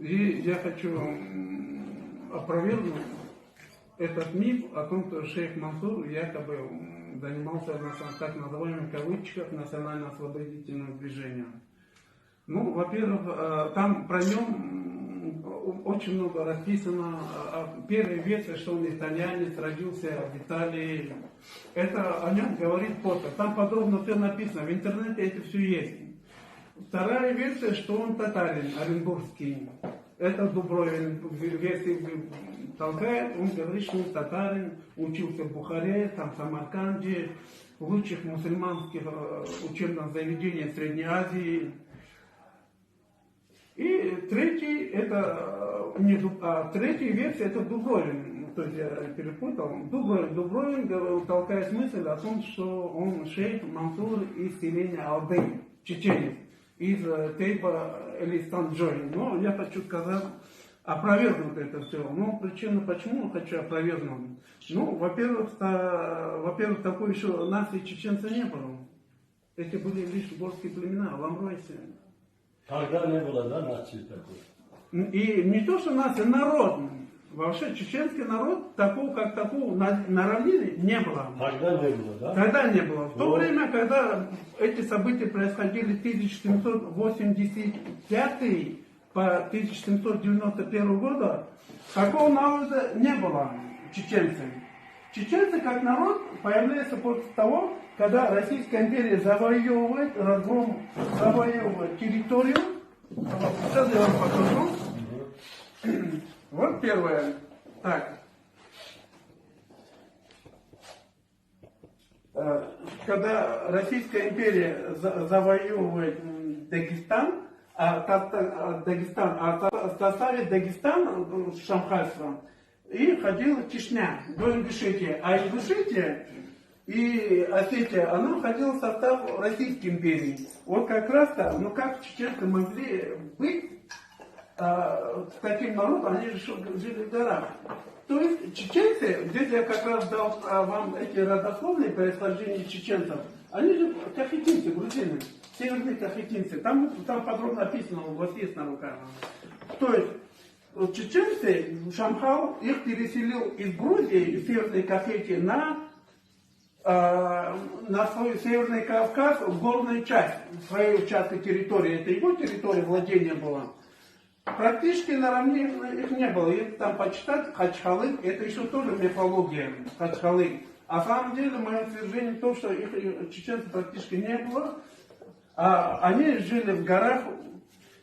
И я хочу опровергнуть этот миф о том, что шейх Мансур якобы занимался так называемым кавычках национально-освободительным движением. Ну, во-первых, там про нем очень много расписано. Первая версия, что он итальянец, родился в Италии. Это о нем говорит Поттер. Там подробно все написано. В интернете это все есть. Вторая версия, что он татарин, оренбургский. Это Дубровин в версии толкает. Он говорит, что он татарин, учился в Бухаре, там в Самарканде, в лучших мусульманских учебных заведениях Средней Азии. И третья версия это Дубровин. То есть я перепутал. Дубровин толкает мысль о том, что он шейх Мансур из селения Алды, чеченец, из Тейба или Станджой. Но я хочу сказать, опровергнуть это все. Ну, причина, почему хочу опровергнуть. Ну, во-первых, такой еще нации чеченца не было. Эти были лишь горские племена, ламройцы. Тогда не было, да, нации такой? И не то, что нация, народ. Вообще чеченский народ такого, как такого на равнине не было. Тогда не было, да? Тогда не было. В то время, когда эти события происходили 1785 по 1791 года, такого народа не было чеченцев. Чеченцы как народ появляются после того, когда Российская империя завоевывает территорию. Сейчас я вам покажу. Вот первое. Так. Когда Российская империя завоевывает Дагестан, в составе Дагестана, Шамхайства, и ходила Чечня до Ингушетии. А Ингушетия и Осетия, она входила в состав Российской империи. Вот как раз-то, ну как чеченцы могли быть таким народом, они же жили в горах. То есть чеченцы, здесь я как раз дал вам эти родословные происхождения чеченцев, они же кахетинцы, грузины, северные кахетинцы. Там подробно написано, у вас есть на руках. То есть чеченцы, Шамхал их переселил из Грузии, из Северной Кахетии, на свой Северный Кавказ, в горную часть, своей участка территории. Это его территория владения была. Практически наравне их не было. Если там почитать Хачхалык, это еще тоже мифология Хачхалык. А на самом деле, мое утверждение то, что их чеченцев практически не было. Они жили в горах.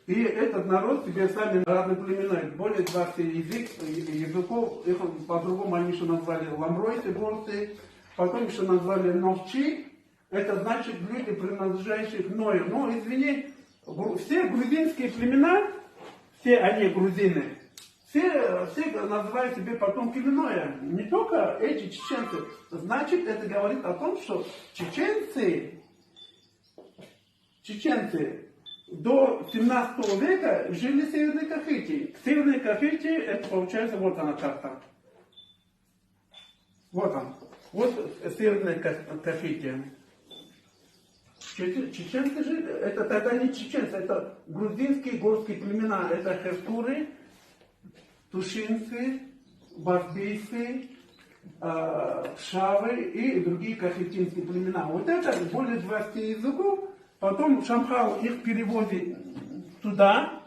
И этот народ себе сами разные племена, более 20 языков, их по-другому они еще назвали ламройцы, горцы, потом еще назвали новчи, это значит люди, принадлежащие к Ною. Ну, извини, все грузинские племена, все они грузины, все называют себе потомками Ноя, не только эти чеченцы. Значит, это говорит о том, что чеченцы до 17 века жили в Северной Кахетии. Северной Кахетии, это получается, вот она карта. Вот он. Вот Северная Кахетия. Чеченцы жили, это тогда не чеченцы, это грузинские горские племена. Это херкуры, тушинцы, башбийцы, шавы и другие кахетинские племена. Вот это более 20 языков. Потом Шамхал их переводит туда,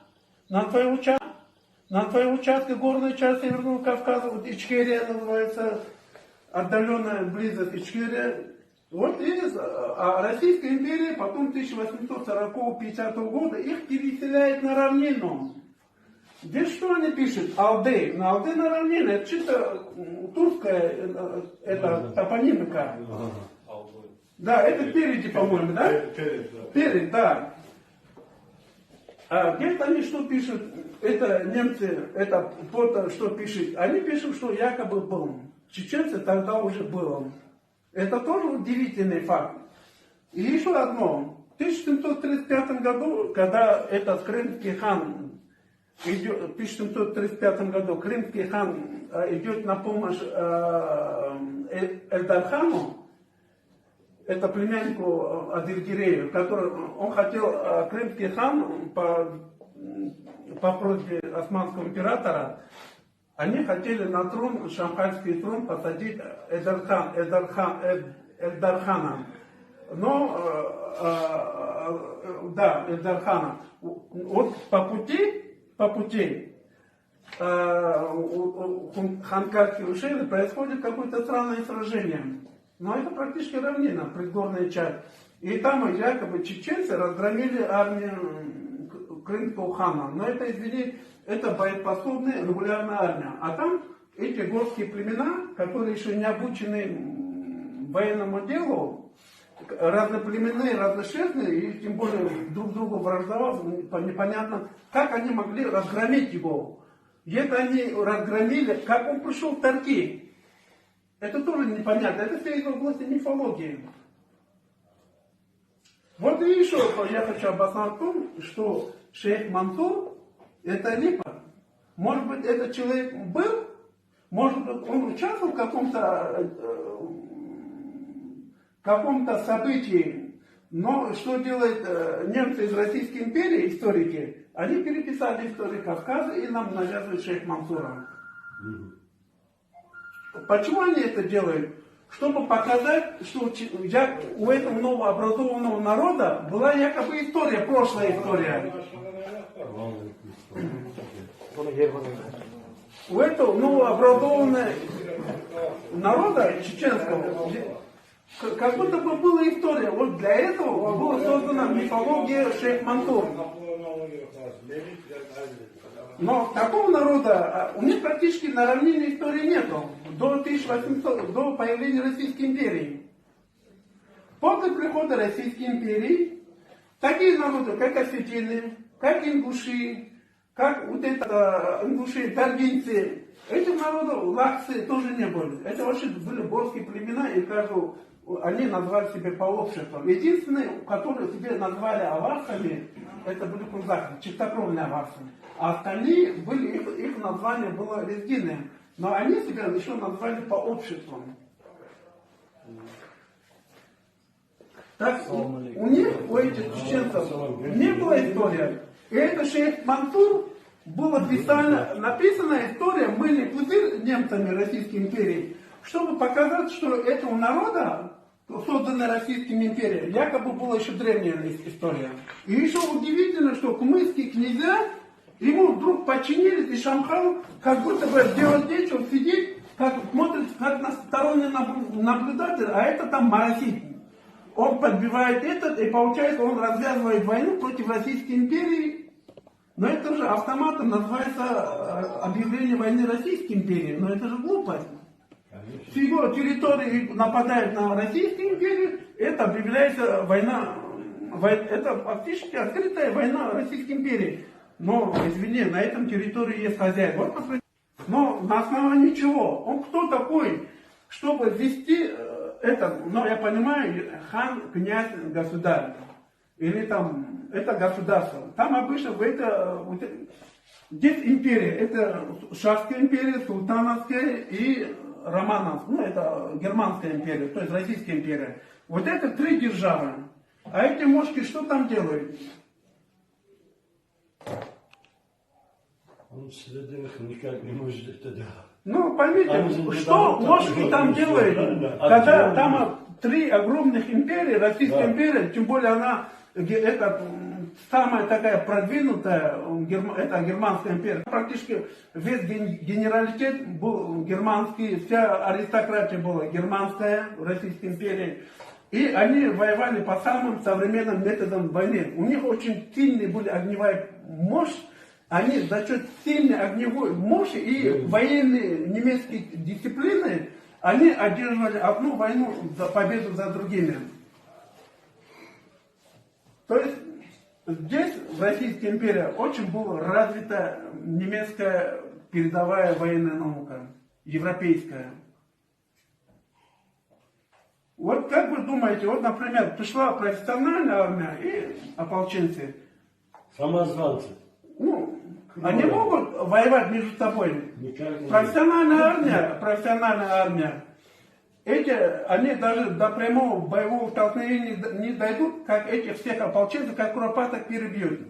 на твои участки, горная часть Северного Кавказа, вот Ичкерия называется, отдаленная близость Ичкерия. Вот а Российская империя потом 1840-50 года их переселяет на равнину. Здесь что они пишут? Алды. На Алды на равнине, это чисто турская топонимика. Да, это впереди, по-моему, да? Перед, да. А где-то они что пишут? Это немцы, это Поттер что пишет? Они пишут, что якобы был. Чеченцы тогда уже было. Это тоже удивительный факт. И еще одно. В 1735 году, когда этот крымский хан идет, в 1735 году крымский хан идет на помощь Эльдархану, это племяннику Адильгирею, который он хотел, крымский хан, по по просьбе османского императора, они хотели на трон, шамханский трон, посадить Эльдархана. Но, да, Эльдархана. Вот по пути Ханкарки и Ушейны происходит какое-то странное сражение. Но это практически равнина, предгорная часть. И там якобы чеченцы разгромили армию крымского хана. Но это, извини, это боеспособная регулярная армия. А там эти горские племена, которые еще не обучены военному делу, разноплеменные, разношерстные, и тем более друг другу враждовал, непонятно, как они могли разгромить его. И это они разгромили, как он пришел в Тарки. Это тоже непонятно, это все из области мифологии. Вот и еще я хочу обосновать в том, что шейх Мансур это липа. Может быть, этот человек был, может быть, он участвовал в каком-то событии, но что делают немцы из Российской империи, историки, они переписали историю Кавказа и нам навязывают шейх Мансура. Почему они это делают? Чтобы показать, что у этого новообразованного народа была якобы история, прошлая история. У этого новообразованного народа чеченского как будто бы была история. Вот для этого была создана мифология шейх Мансур. Но такого народа у них практически на равнине истории нету. До 1800, до появления Российской империи. После прихода Российской империи такие народы, как осетины, как ингуши, как вот это ингуши, даргинцы, этих народов лаксы тоже не были. Это вообще были горские племена, и каждого они назвали себя по обществу. Единственные, которые себе назвали аварцами, это были курзаки, чистокровные аварцы. А остальные были, их название было лезгинное. Но они себя еще назвали по обществу. Так, у них, у этих чеченцев, не было истории. И это шейх Мансур, была специально написана история, мыльный пузырь немцами Российской империи, чтобы показать, что этого народа, созданной Российской империей, якобы была еще древняя история. И еще удивительно, что кумыкские князья ему вдруг подчинились, и Шамхал как будто бы делать нечего, сидит, как смотрит, как на сторонний наблюдатель, а это там моросит. Он подбивает этот, и получается, он развязывает войну против Российской империи. Но это же автоматом называется объявление войны Российской империи. Но это же глупость. С его территории нападает на Российскую империю, это объявляется война, это фактически открытая война Российской империи. Но, извини, на этом территории есть хозяин. Вот посмотрите. Но на основании чего? Он кто такой, чтобы ввести это, ну я понимаю, хан, князь, государь. Или там, это государство. Там обычно здесь империя. Это Шахская империя, Султановская и Романовская. Ну, это Германская империя, то есть Российская империя. Вот это три державы. А эти мошки что там делают? Он среди них никак не может это делать. Ну, поймите, что мошки там делают, когда там три огромных империи, Российская империя, тем более она, это самая такая продвинутая, это Германская империя. Практически весь генералитет был германский, вся аристократия была германская в Российской империи. И они воевали по самым современным методам войны. У них очень сильные были огневая мощь. Они за счет сильной огневой мощи и военной немецкой дисциплины, они одерживали одну войну за победу за другими. То есть здесь, в Российской империи, очень была развита немецкая передовая военная наука, европейская. Вот как вы думаете, вот, например, пришла профессиональная армия и ополченцы. Самозванцы. Ну, они могут воевать между собой. Профессиональная армия, эти, они даже до прямого боевого столкновения не дойдут, как этих всех ополченцев, как куропаток перебьют.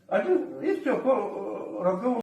Один, и все, разговор